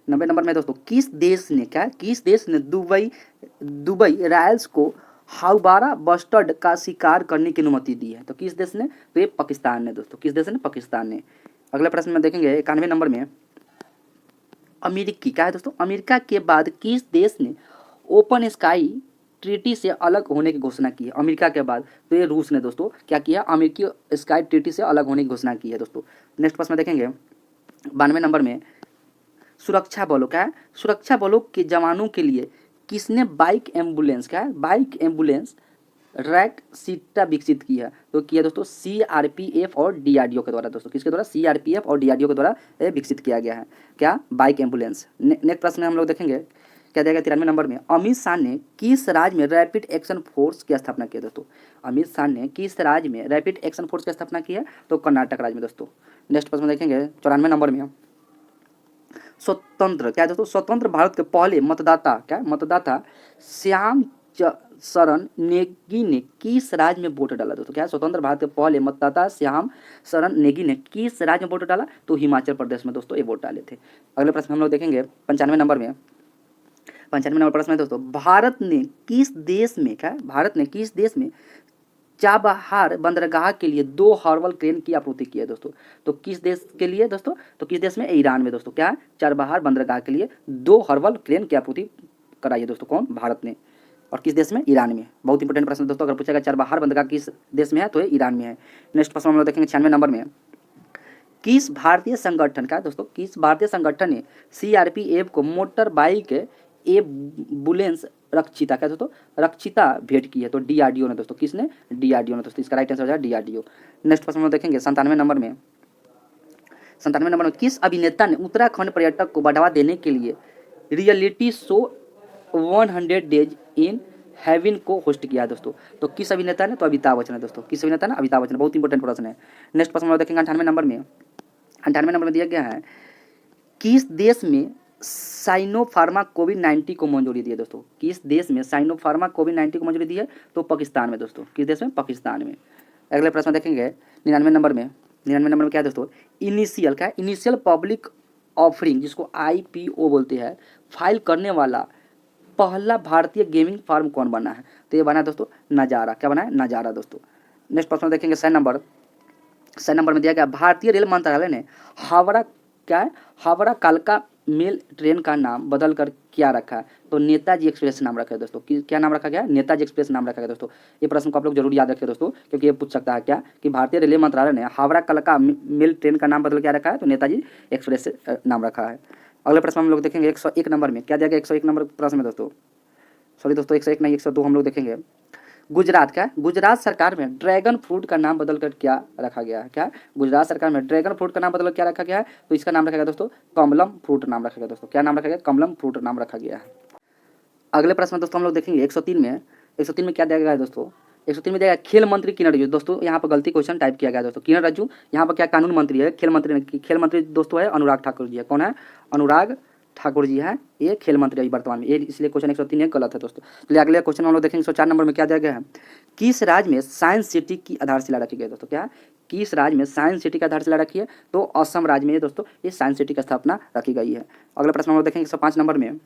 90 नंबर में दोस्तों, किस देश ने, क्या, किस देश ने दुबई रॉयल्स को हाउबारा बस्टर्ड का शिकार करने की अनुमति दी है? तो किस देश ने? तो ये पाकिस्तान ने दोस्तों। किस देश ने? पाकिस्तान ने। अगले प्रश्न में देखेंगे 91 नंबर में, अमेरिकी, क्या है दोस्तों, अमेरिका के बाद किस देश ने ओपन स्काई ट्रीटी से अलग होने की घोषणा की है? अमेरिका के बाद तो ये रूस ने दोस्तों क्या किया? अमेरिकी स्काई ट्रीटी से अलग होने की घोषणा की है दोस्तों। नेक्स्ट प्रश्न देखेंगे 92 नंबर में, सुरक्षा बलों, क्या है, सुरक्षा बलों के जवानों के लिए किसने बाइक एम्बुलेंस, क्या है, बाइक एम्बुलेंस रैक सीटा विकसित की है? तो किया दोस्तों CRPF और DRDO के द्वारा दोस्तों। किसके द्वारा? CRPF और DRDO के द्वारा विकसित किया गया है, क्या, बाइक एम्बुलेंस। नेक्स्ट प्रश्न में हम लोग देखेंगे, क्या देगा 93 नंबर में, अमित शाह ने किस राज्य में रैपिड एक्शन फोर्स की स्थापना की है दोस्तों? अमित शाह ने किस राज्य में रैपिड एक्शन फोर्स की स्थापना की है? तो कर्नाटक राज्य में दोस्तों। नेक्स्ट प्रश्न देखेंगे 94 नंबर में, स्वतंत्र, क्या है दोस्तों, स्वतंत्र भारत के पहले मतदाता, क्या, मतदाता श्याम शरण नेगी ने किस राज्य में वोट डाला दोस्तों? क्या है? स्वतंत्र भारत के पहले मतदाता श्याम शरण नेगी ने किस राज्य में वोट डाला? तो हिमाचल प्रदेश में दोस्तों ये वोट डाले थे। अगले प्रश्न हम लोग देखेंगे 95 नंबर में। 95 नंबर प्रश्न है दोस्तों, भारत ने किस देश में, क्या, भारत ने किस देश में चाबहार बंदरगाह के लिए 2 हर्बल क्रेन की आपूर्ति की है दोस्तों? तो किस देश के लिए दोस्तों? तो किस देश में? ईरान में दोस्तों। क्या, चाबहार बंदरगाह के लिए 2 हर्बल क्रेन की आपूर्ति कराई है दोस्तों। कौन? भारत ने। और किस देश में? ईरान में। बहुत इंपॉर्टेंट प्रश्न दोस्तों, अगर पूछेगा चाबहार बंदरगाह किस देश में है तो ये ईरान में है। नेक्स्ट प्रश्न हम लोग देखेंगे 96 नंबर में, किस भारतीय संगठन का दोस्तों, किस भारतीय संगठन ने CRPF को मोटर बाइक एम्बुलेंस रक्षिता, क्या दोस्तों, रक्षिता भेंट की है? तो DRDO ने दोस्तों। किसने? DRDO ने दोस्तों। इसका राइट आंसर हो जाएगा DRDO। नेक्स्ट प्रश्न हम देखेंगे 97 नंबर में। 97 नंबर में, किस अभिनेता ने उत्तराखंड पर्यटक को बढ़ावा देने के लिए reality show 100 days in heaven को होस्ट किया है दोस्तों? तो किस अभिनेता ने? तो अमिताभ बच्चन है दोस्तों। किस अभिनेता ने? अमिताभ बच्चन। बहुत इंपॉर्टेंट प्रश्न है। नेक्स्ट प्रश्न हम देखेंगे 98 नंबर में। 98 नंबर में दिया गया है, किस देश में साइनोफार्मा कोविड-19 को मंजूरी दी है दोस्तों? किस देश में साइनोफार्मा कोविड-19 को मंजूरी दी है? तो पाकिस्तान में दोस्तों। किस देश में? पाकिस्तान में। अगले प्रश्न देखेंगे 99 नंबर में। 99 नंबर में क्या है दोस्तों, इनिशियल, क्या है, इनिशियल पब्लिक ऑफरिंग जिसको IPO बोलते हैं, फाइल करने वाला पहला भारतीय गेमिंग फार्म कौन बना है? तो ये बना है दोस्तों नज़ारा। क्या बना है? नज़ारा दोस्तों। नेक्स्ट प्रश्न देखेंगे 100 नंबर। 100 नंबर में दिया गया, भारतीय रेल मंत्रालय ने हावड़ा, क्या है, हावड़ा कालका मेल ट्रेन का नाम बदल कर क्या रखा है? तो नेताजी एक्सप्रेस नाम रखा है दोस्तों। क्या नाम रखा गया है? नेताजी एक्सप्रेस नाम रखा गया दोस्तों। ये प्रश्न को आप लोग जरूर याद रखें दोस्तों, क्योंकि ये पूछ सकता है क्या कि भारतीय रेलवे मंत्रालय ने हावड़ा कालका मेल ट्रेन का नाम बदल क्या रखा है? तो नेताजी एक्सप्रेस नाम रखा है। अगले प्रश्न हम लोग देखेंगे 101 नंबर में। क्या दिया गया 101 नंबर प्रश्न में दोस्तों? सॉरी दोस्तों, 101 नहीं 102 हम लोग देखेंगे। गुजरात, क्या, गुजरात सरकार में ड्रैगन फ्रूट का नाम बदलकर क्या रखा गया है? क्या, गुजरात सरकार में ड्रैगन फ्रूट का नाम बदलकर क्या रखा गया है? तो इसका नाम रखा गया दोस्तों कमलम फ्रूट नाम रखा गया दोस्तों। क्या नाम रखा गया? कमलम फ्रूट नाम रखा गया है। अगले प्रश्न में दोस्तों हम लोग देखेंगे 103 में। 103 में क्या दिया गया है दोस्तों? 103 में दिया गया खेल मंत्री किरण रिजिजू दोस्तों। यहाँ पर गलती क्वेश्चन टाइप किया गया दोस्तों। किरण रिजिजू यहाँ पर क्या कानून मंत्री है? खेल मंत्री दोस्तों है अनुराग ठाकुर जी है। कौन है? अनुराग ठाकुर जी है, ये खेल मंत्री अभी वर्तमान में, ये इसलिए क्वेश्चन 103 ये गलत है दोस्तों। चलिए अगले क्वेश्चन हम लोग देखेंगे 104 नंबर में क्या दिया गया है, किस राज्य में साइंस सिटी की आधारशिला रखी गई है दोस्तों, क्या है? किस राज्य में साइंस सिटी की आधारशिला रखी है? तो असम राज्य में दोस्तों ये साइंस सिटी की स्थापना रखी गई है। अगला प्रश्न हम लोग देखेंगे 105 नंबर में,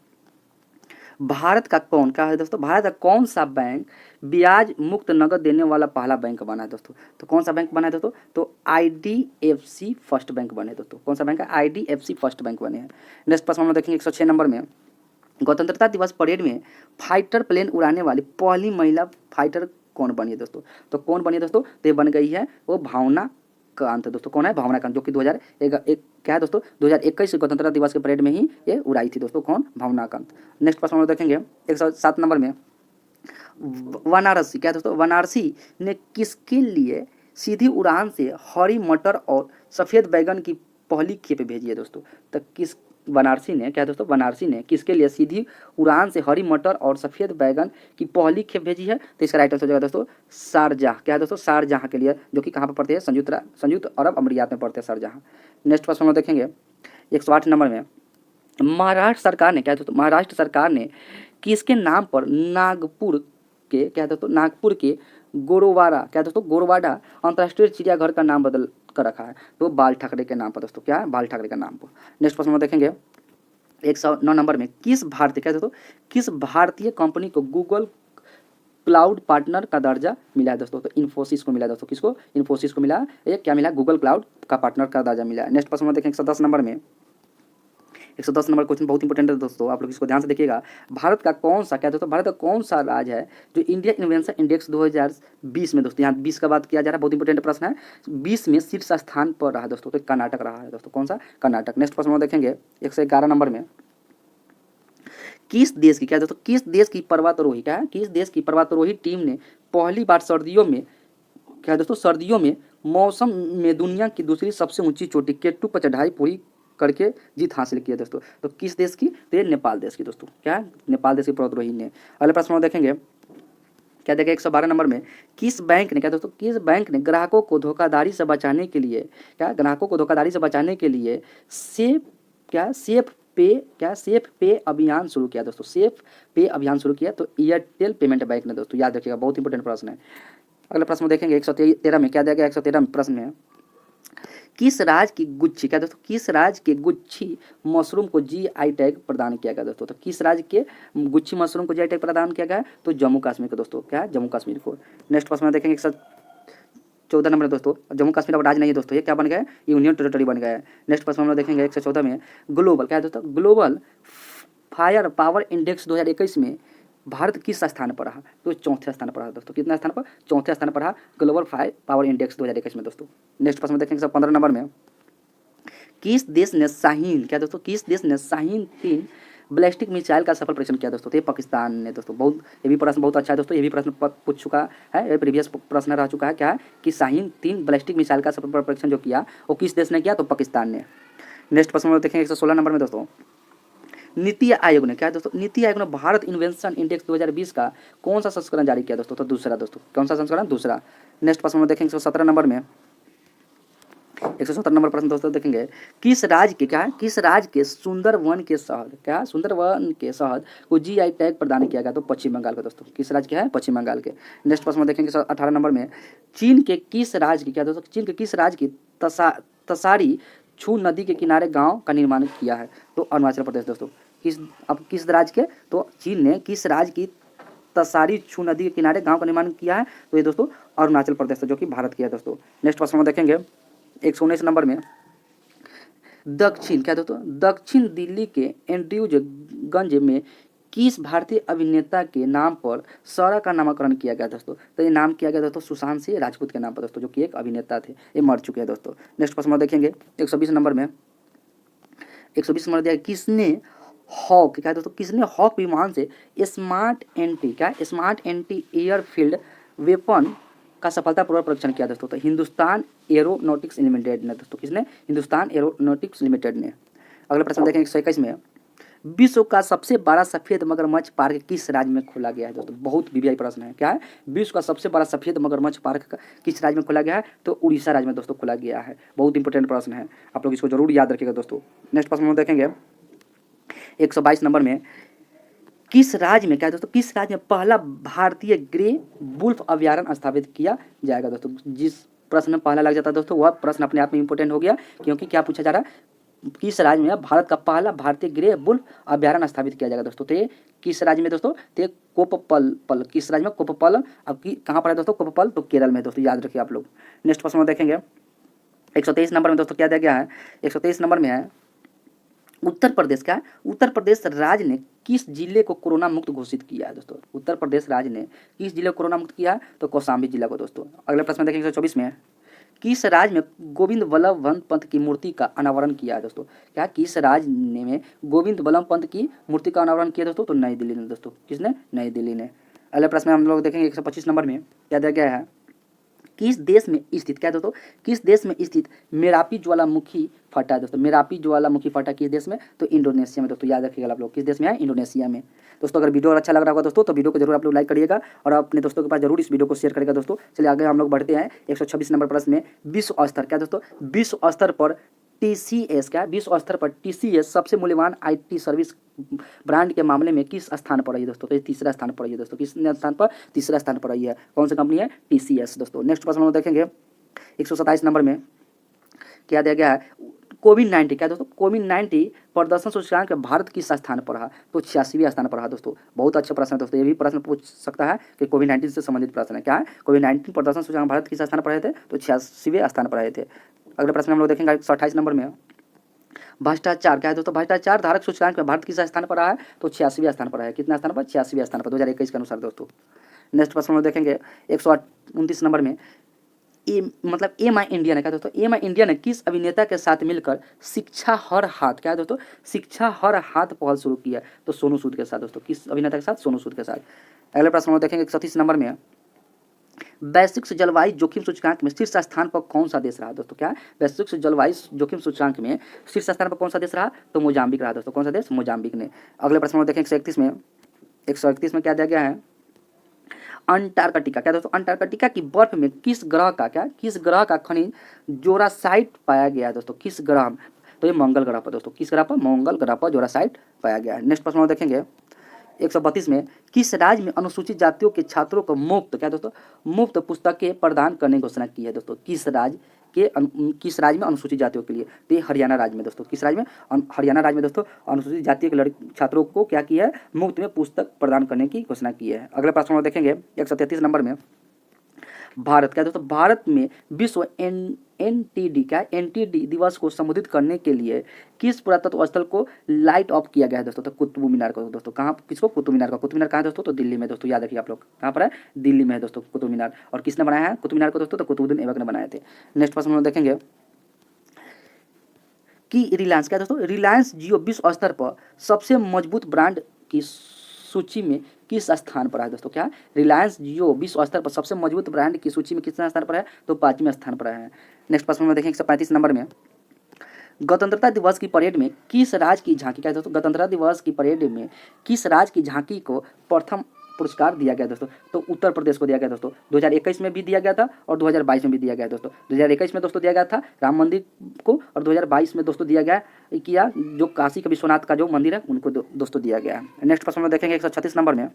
भारत का कौन, क्या है दोस्तों, भारत का कौन सा बैंक ब्याज मुक्त नगद देने वाला पहला बैंक बना है दोस्तों? तो कौन सा बैंक बना है दोस्तों? तो IDFC फर्स्ट बैंक बने दोस्तों। कौन सा बैंक है? IDFC फर्स्ट बैंक बने हैं। नेक्स्ट प्रश्न हम लोग देखेंगे 106 नंबर में, गणतंत्रता दिवस परेड में फाइटर प्लेन उड़ाने वाली पहली महिला फाइटर कौन बनी है दोस्तों? तो कौन बनी है दोस्तों? तो ये बन गई है वो भावना कांत दोस्तों। कौन है? भावना कांत, जो कि 2001 क्या है दोस्तों, 2021 गणतंत्रता दिवस के परेड में ही ये उड़ाई थी दोस्तों। कौन? भावना कांत। नेक्स्ट प्रश्न हम लोग देखेंगे 107 नंबर में, वाराणसी, क्या दोस्तों, वाराणसी ने किसके लिए सीधी उड़ान से हरी मटर और सफ़ेद बैगन की पहली खेप भेजी है दोस्तों? तो किस वाराणसी ने, क्या दोस्तों, वाराणसी ने किसके लिए सीधी उड़ान से हरी मटर और सफ़ेद बैगन की पहली खेप भेजी है? तो इसका राइट आंसर हो जाएगा दोस्तों शारजाह। क्या है दोस्तों? शारजाह के लिए, जो कि कहाँ पर पड़ते हैं? संयुक्त अरब अमीरात में पड़ते हैं शारजाह। नेक्स्ट प्रश्न हम देखेंगे 108 नंबर में, महाराष्ट्र सरकार ने, क्या दोस्तों, महाराष्ट्र सरकार ने किसके नाम पर नागपुर के, क्या दोस्तों, नागपुर के गोरवाड़ा, क्या दोस्तों, गोरवाड़ा अंतर्राष्ट्रीय चिड़ियाघर का नाम बदल कर रखा है? तो बाल ठाकरे के नाम पर दोस्तों। क्या है? बाल ठाकरे के नाम पर। नेक्स्ट प्रश्न में देखेंगे 109 नंबर में, किस भारतीय, क्या दोस्तों, किस भारतीय कंपनी को गूगल क्लाउड पार्टनर का दर्जा मिला है दोस्तों? तो इन्फोसिस को मिला है दोस्तों। किसको? इन्फोसिस को मिला। ये क्या मिला? गूगल क्लाउड का पार्टनर का दर्जा मिला है। नेक्स्ट प्रश्न में देखेंगे 110 नंबर में, 110 नंबर क्वेश्चन बहुत इंपॉर्टेंट है दोस्तों, आप लोग इसको ध्यान से देखिएगा। भारत का कौन सा, क्या दोस्तों, भारत का कौन सा राज्य है जो इंडिया इन्वेंशन इंडेक्स 2020 में, दोस्तों यहाँ 20 का बात किया जा रहा है, बहुत इंपॉर्टेंट प्रश्न है, 20 में शीर्ष स्थान पर रहा दोस्तों। तो कर्नाटक रहा है दोस्तों। कौन सा? कर्नाटक। नेक्स्ट प्रश्न में देखेंगे 111 नंबर में, किस देश की, क्या दोस्तों, किस देश की पर्वतारोही, क्या है, किस देश की पर्वतारोही टीम ने पहली बार सर्दियों में, क्या दोस्तों, सर्दियों में मौसम में दुनिया की दूसरी सबसे ऊंची चोटी केटू पर चढ़ाई पूरी करके जीत हासिल की है दोस्तों? तो किस देश की? तो ये नेपाल देश की दोस्तों। क्या है? नेपाल देश की पर्वतारोही ने। अगले प्रश्न में देखेंगे, क्या देखेंगे 112 नंबर में, किस बैंक ने, क्या दोस्तों, किस बैंक ने ग्राहकों को धोखाधड़ी से बचाने के लिए, क्या, ग्राहकों को धोखाधड़ी से बचाने के लिए सेफ पे अभियान शुरू किया दोस्तों? सेफ पे अभियान शुरू किया तो एयरटेल पेमेंट बैंक ने दोस्तों। याद रखिएगा, बहुत इंपॉर्टेंट प्रश्न है। अगले प्रश्न में देखेंगे 113 में, क्या दिया गया 113 प्रश्न में, किस राज्य की गुच्छी, क्या दोस्तों, किस राज्य के गुच्छी मशरूम को GI टैग प्रदान किया गया दोस्तों? तो किस राज्य के गुच्छी मशरूम को GI टैग प्रदान किया गया? तो जम्मू कश्मीर को दोस्तों। क्या है? जम्मू कश्मीर को। नेक्स्ट प्रश्न में देखेंगे 114 नंबर दोस्तों, जम्मू कश्मीर अब राज्य नहीं है दोस्तों, ये क्या बन गया है? यूनियन टेरिटरी बन गया है। नेक्स्ट प्रश्न हम लोग देखेंगे 114 में, ग्लोबल, क्या है दोस्तों, ग्लोबल फायर पावर इंडेक्स 2021 में भारत किस स्थान पर रहा? तो चौथे स्थान पर रहा दोस्तों। कितना स्थान पर? चौथे स्थान पर रहा ग्लोबल फायर पावर इंडेक्स 2021 में दोस्तों। नेक्स्ट प्रश्न में देखेंगे 15 नंबर में, किस देश ने शाहीन, क्या दोस्तों, किस देश ने शाहीन 3 बैलिस्टिक मिसाइल का सफल परीक्षण किया दोस्तों? तो ये पाकिस्तान ने दोस्तों। बहुत, ये भी प्रश्न बहुत अच्छा है दोस्तों, ये भी प्रश्न पूछ चुका है, ये प्रीवियस प्रश्न रह चुका है। क्या है कि शाहीन 3 बैलिस्टिक मिसाइल का सफल परीक्षण जो किया वो किस देश ने किया? तो पाकिस्तान ने। नेक्स्ट प्रश्न में देखेंगे 116 नंबर में दोस्तों, नीति आयोग ने, क्या है दोस्तों, नीति आयोग ने भारत इन्वेंशन इंडेक्स 2020 का कौन सा संस्करण जारी किया दोस्तों? तो दूसरा दोस्तों। कौन सा संस्करण? दूसरा। नेक्स्ट प्रश्न में देखेंगे 117 नंबर में, 117 नंबर प्रश्न दोस्तों देखेंगे, किस राज्य के, क्या है, किस राज्य के सुंदर वन के शहद, क्या है, सुंदर वन के शहद को GI टैग प्रदान किया गया? तो पश्चिम बंगाल का दोस्तों। किस राज्य के है? पश्चिम बंगाल के। नेक्स्ट प्रश्न में देखेंगे 18 नंबर में, चीन के किस राज्य की, क्या दोस्तों, चीन के किस राज्य की तसारी छू नदी के किनारे गांव का निर्माण किया है? तो अरुणाचल प्रदेश दोस्तों। किस राज्य के? तो चीन ने किस राज्य की तसारी छू नदी के किनारे गांव का निर्माण किया है? तो ये दोस्तों अरुणाचल प्रदेश, जो कि भारत की है दोस्तों। नेक्स्ट प्रश्न में देखेंगे 119 नंबर में, दक्षिण, क्या दोस्तों, दक्षिण दिल्ली के एंड्रयूजगंज में किस भारतीय अभिनेता के नाम पर सड़क का नामकरण किया गया दोस्तों? तो ये नाम किया गया दोस्तों सुशांत सिंह राजपूत के नाम पर दोस्तों, जो कि एक अभिनेता थे, ये मर चुके हैं दोस्तों। नेक्स्ट प्रश्न में देखेंगे 120 नंबर में, 120 नंबर दिया, किसने हॉक, क्या दोस्तों, किसने हॉक विमान से स्मार्ट एंटी, क्या, स्मार्ट एंटी एयरफील्ड वेपन का सफलतापूर्वक परीक्षण किया दोस्तों? तो हिंदुस्तान एरोनॉटिक्स लिमिटेड ने दोस्तों। किसने? हिंदुस्तान एरोनॉटिक्स लिमिटेड ने। अगला प्रश्न देखेंगे 121 में, विश्व का सबसे बड़ा सफेद मगरमच्छ पार्क किस राज्य में खोला गया है दोस्तों? बहुत VVI प्रश्न है। क्या है? विश्व का सबसे बड़ा सफेद मगरमच्छ पार्क किस राज्य में खोला गया है? तो उड़ीसा राज्य में दोस्तों खोला गया है। बहुत इंपॉर्टेंट प्रश्न है, आप लोग इसको जरूर याद रखिएगा दोस्तों। नेक्स्ट प्रश्न में देखेंगे 122 नंबर में किस राज्य में क्या है दोस्तों, किस राज्य में पहला भारतीय ग्रे वुल्फ अभयारण्य स्थापित किया जाएगा दोस्तों। जिस प्रश्न में पहला लग जाता है दोस्तों वह प्रश्न अपने आप में इंपॉर्टेंट हो गया, क्योंकि क्या पूछा जा रहा है, किस राज्य में भारत का पहला भारतीय ग्रे वुल्फ अभयारण्य स्थापित किया जाएगा दोस्तों। तो ये किस राज्य में दोस्तों, तो कोप्पल, किस राज्य में, कोप्पल। अब कहाँ पर है दोस्तों कोप्पल, तो केरल में दोस्तों, याद रखिए आप लोग। नेक्स्ट प्रश्न में देखेंगे 123 नंबर में दोस्तों क्या दिया गया है, 123 नंबर में है उत्तर प्रदेश का, उत्तर प्रदेश राज्य ने किस जिले को कोरोना मुक्त घोषित किया है दोस्तों। उत्तर प्रदेश राज्य ने किस जिले को कोरोना मुक्त किया है, तो कौशाम्बी जिला को दोस्तों। अगले प्रश्न में देखेंगे 124 में किस राज्य में गोविंद वल्लभ पंत की मूर्ति का अनावरण किया है दोस्तों। क्या किस राज्य में गोविंद वल्लभ पंत की मूर्ति का अनावरण किया दोस्तों, तो नई दिल्ली ने दोस्तों। किसने, नई दिल्ली ने। अगले प्रश्न में हम लोग देखेंगे 125 नंबर में क्या दिया गया है, किस देश में स्थित, क्या दोस्तों, किस देश में स्थित मेरापी ज्वालामुखी फटा है दोस्तों। मेरापी ज्वालामुखी फटा किस देश में, तो इंडोनेशिया में दोस्तों, याद रखिएगा आप लोग, किस देश में है, इंडोनेशिया में दोस्तों। अगर वीडियो अच्छा लग रहा होगा दोस्तों तो वीडियो को जरूर आप लोग लाइक करिएगा और अपने दोस्तों के पास जरूर इस वीडियो को शेयर करिएगा दोस्तों। चलिए आगे हम लोग बढ़ते हैं 126 नंबर प्रश्न में विश्व स्तर, क्या दोस्तों, विश्व स्तर पर TCS, क्या विश्व स्तर पर TCS सबसे मूल्यवान IT सर्विस ब्रांड के मामले में किस स्थान पर रही है दोस्तों। तो ये तीसरा स्थान पर रही है दोस्तों। किस स्थान पर, तीसरा स्थान पर रही है। कौन सी कंपनी है, TCS दोस्तों। नेक्स्ट प्रश्न हम देखेंगे 127 नंबर में क्या दिया गया है, कोविड-19, क्या दोस्तों, कोविड-19 प्रदर्शन सूचकांक में भारत किस स्थान पर रहा, तो 86वें स्थान पर रहा दोस्तों। बहुत अच्छा प्रश्न है दोस्तों, ये भी प्रश्न पूछ सकता है कि कोविड-19 से संबंधित प्रश्न है। क्या है, कोविड-19 प्रदर्शन सूचकांक भारत किस स्थान पर रहे थे, तो 86वें स्थान पर रहे थे। अगले प्रश्न हम लोग देखेंगे 128 नंबर में भ्रष्टाचार, क्या है दोस्तों, भ्रष्टाचार धारक सूचकांक में भारत किस स्थान पर रहा है, तो 86वें स्थान पर रहा है। कितना स्थान पर, 86वें स्थान पर 2021 के अनुसार दोस्तों। नेक्स्ट प्रश्न हम देखेंगे 129 नंबर में मतलब एम आई इंडिया ने, क्या दोस्तों, एम आई इंडिया ने किस अभिनेता के साथ मिलकर शिक्षा हर हाथ, क्या है दोस्तों, शिक्षा हर हाथ पहल शुरू किया, तो सोनू सूद के साथ दोस्तों। किस अभिनेता के साथ, सोनू सूद के साथ। अगले प्रश्न हम देखेंगे 130 नंबर में वैश्विक जलवायु जोखिम सूचकांक में शीर्ष स्थान पर कौन सा देश रहा दोस्तों। क्या वैश्विक जलवायु जोखिम सूचकांक में शीर्ष स्थान पर कौन सा देश रहा, तो मोजाम्बिक रहा दोस्तों। कौन सा देश, मोजाम्बिक ने। अगले प्रश्न में देखेंगे 131 में क्या दिया गया है, अंटार्कटिका, क्या दोस्तों, अंटार्कटिका की बर्फ में किस ग्रह का, क्या किस ग्रह का खनिज जोरासाइट पाया गया है दोस्तों। किस ग्रह, तो ये मंगल ग्रह पर दोस्तों। किस ग्रह पर, मंगल ग्रह पर जोरासाइट पाया गया है। नेक्स्ट प्रश्न में देखेंगे 132 में किस राज्य में अनुसूचित जातियों के छात्रों को मुफ्त, क्या दोस्तों, मुफ्त पुस्तकें प्रदान करने की घोषणा की है दोस्तों। किस राज्य में अनुसूचित जातियों के लिए, तो ये हरियाणा राज्य में दोस्तों। किस राज्य में, हरियाणा राज्य में दोस्तों अनुसूचित जातियों के छात्रों को क्या किया है, मुफ्त में पुस्तक प्रदान करने की घोषणा की है। अगले प्रश्न में देखेंगे 133 नंबर में भारत, क्या दोस्तों, भारत में विश्व NTD, क्या NTD दिवस को संबोधित करने के लिए किस पुरातत्व स्थल को लाइट ऑफ किया गया है दोस्तों, तो कुतुब मीनार को दोस्तों। कहाँ, किसको, कुतुब मीनार का। कुतुब मीनार कहाँ है दोस्तों, तो दिल्ली में दोस्तों, याद रखिए आप लोग, कहाँ पर है, दिल्ली में है दोस्तों कुतुब मीनार। और किसने बनाया है कुतुब मीनार को दोस्तों, तो कुतुबुद्दीन ऐबक ने बनाए थे। नेक्स्ट प्रश्न हम देखेंगे कि रिलायंस, क्या दोस्तों, रिलायंस जियो विश्व स्तर पर सबसे मजबूत ब्रांड की सूची में किस स्थान पर है दोस्तों। क्या रिलायंस जियो विश्व स्तर पर सबसे मजबूत ब्रांड की सूची में कितना स्थान पर है, तो 5वें स्थान पर है। नेक्स्ट प्रश्न में देखें 135 नंबर में गणतंत्रता दिवस की परेड में किस राज्य की झांकी, क्या दोस्तों, गणतंत्रता दिवस की परेड में किस राज्य की झांकी को प्रथम पुरस्कार दिया गया दोस्तों, तो उत्तर प्रदेश को दिया गया दोस्तों। 2021 में भी दिया गया था और 2022 में भी दिया गया दोस्तों। 2021 में दोस्तों दिया गया था राम मंदिर को और 2022 में दोस्तों दिया गया जो काशी का विश्वनाथ का जो मंदिर है उनको दोस्तों दिया गया है। नेक्स्ट प्रश्न में देखेंगे 136 नंबर में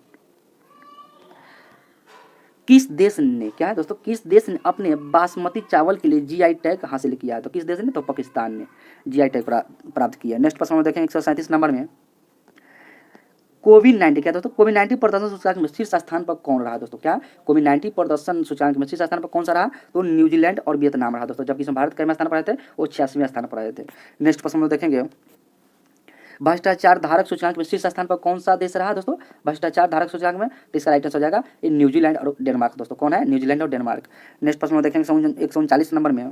किस देश ने, क्या है दोस्तों, किस देश ने अपने बासमती चावल के लिए GI टैग हासिल किया है, तो किस देश ने, तो पाकिस्तान ने GI टैग प्राप्त किया। नेक्स्ट प्रश्न में देखेंगे 137 नंबर में कोविड-19, क्या दोस्तों, कोविड-19 प्रदर्शन सूचकांक में शीर्ष स्थान पर कौन रहा दोस्तों। क्या कोविड-19 प्रदर्शन सूचकांक में शीर्ष स्थान पर कौन सा रहा, तो न्यूजीलैंड और वियतनाम रहा दोस्तों। जबकि इसमें भारत कितने स्थान पर रहे थे, वो 86वें स्थान पर रहे थे। नेक्स्ट प्रश्न में देखेंगे भ्रष्टाचार धारक सूचकांक में शीर्ष स्थान पर कौन सा देश रहा दोस्तों, भ्रष्टाचार धारक सूचकांक में, तो इसका राइट आंसर हो जाएगा ये न्यूजीलैंड और डेनमार्क दोस्तों। कौन है, न्यूजीलैंड और डेनमार्क। नेक्स्ट प्रश्न में देखेंगे 139 नंबर में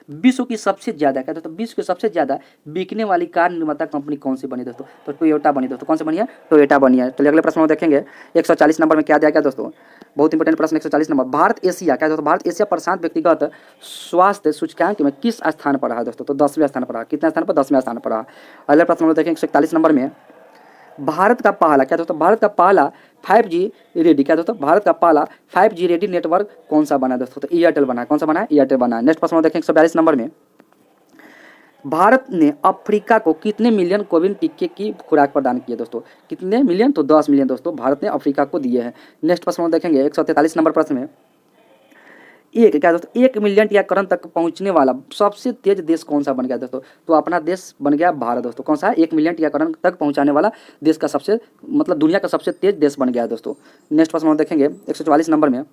विश्व की सबसे ज्यादा, क्या दोस्तों, विश्व की सबसे ज्यादा बिकने वाली कार निर्माता कंपनी कौन सी बनी दोस्तों, तो टोयोटा बनी दोस्तों। कौन सी बनी है, टोयोटा बनी है। चलिए अगले प्रश्न में देखेंगे 140 नंबर में क्या दिया गया दोस्तों, बहुत इंपॉर्टेंट प्रश्न 140 नंबर भारत एशिया, क्या दोस्तों, भारत एशिया प्रशांत व्यक्तिगत स्वास्थ्य सूचकांक में किस स्थान पर रहा दोस्तों, तो 10वें स्थान पर रहा। कितना स्थान पर, 10वें स्थान पर रहा। अगले प्रश्न में देखेंगे 141 नंबर में भारत का पहला, क्या दोस्तों, भारत का पहला 5G रेडी, क्या दोस्तों, भारत का पहला 5G रेडी नेटवर्क कौन सा बना दोस्तों, तो एयरटेल बना। कौन सा बना है, एयरटेल बना। नेक्स्ट प्रश्न में देखेंगे 142 नंबर में भारत ने अफ्रीका को कितने मिलियन कोविड टीके की खुराक प्रदान की है दोस्तों? कितने मिलियन? तो 10 मिलियन दोस्तों भारत ने अफ्रीका को दिए हैं। नेक्स्ट प्रश्न हम देखेंगे 143 नंबर प्रश्न में, एक क्या दोस्तों 1 मिलियन टीकाकरण तक पहुंचने वाला सबसे तेज देश कौन सा बन गया दोस्तों? तो अपना देश बन गया भारत दोस्तों। कौन सा है? 1 मिलियन टीकाकरण तक पहुंचाने वाला देश का सबसे मतलब दुनिया का सबसे तेज देश बन गया है दोस्तों। नेक्स्ट प्रश्न हम देखेंगे 144 नंबर में,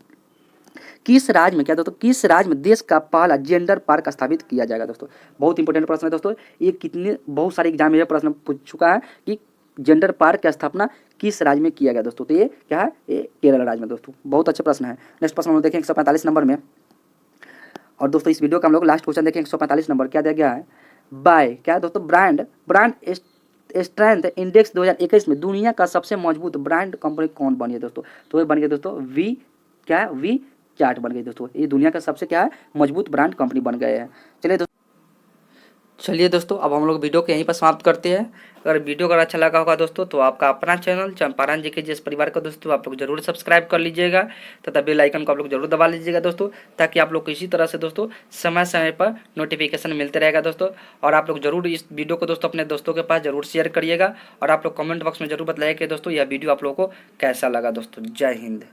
किस राज्य में क्या दोस्तों किस राज्य में देश का पहला जेंडर पार्क स्थापित किया जाएगा दोस्तों? बहुत इंपॉर्टेंट प्रश्न है दोस्तों। ये कितने बहुत सारे एग्जाम में यह प्रश्न पूछ चुका है कि जेंडर पार्क की स्थापना किस राज्य में किया गया दोस्तों? तो ये क्या है? ये केरल राज्य में दोस्तों। बहुत अच्छे प्रश्न है। नेक्स्ट प्रश्न हम देखें 145 नंबर में, और दोस्तों इस वीडियो का हम लोग लास्ट क्वेश्चन देखें 145 नंबर क्या दिया गया है, बाय क्या है दोस्तों ब्रांड स्ट्रेंथ इंडेक्स 2021 में दुनिया का सबसे मजबूत ब्रांड कंपनी कौन बनी है दोस्तों? तो ये बन गया दोस्तों वी क्या वी चार्ट बन गई दोस्तों। ये दुनिया का सबसे क्या है मजबूत ब्रांड कंपनी बन गए हैं। चलिए दोस्तों अब हम लोग वीडियो को यहीं पर समाप्त करते हैं। अगर वीडियो अगर अच्छा लगा होगा दोस्तों तो आपका अपना चैनल चंपारण जी के जिस परिवार का दोस्तों आप लोग जरूर सब्सक्राइब कर लीजिएगा तथा बेल आइकन को आप लोग जरूर दबा लीजिएगा दोस्तों, ताकि आप लोग को इसी तरह से दोस्तों समय समय पर नोटिफिकेशन मिलते रहेगा दोस्तों। और आप लोग जरूर इस वीडियो को दोस्तों अपने दोस्तों के पास जरूर शेयर करिएगा, और आप लोग कमेंट बॉक्स में जरूर बताइए कि दोस्तों यह वीडियो आप लोगों को कैसा लगा दोस्तों। जय हिंद।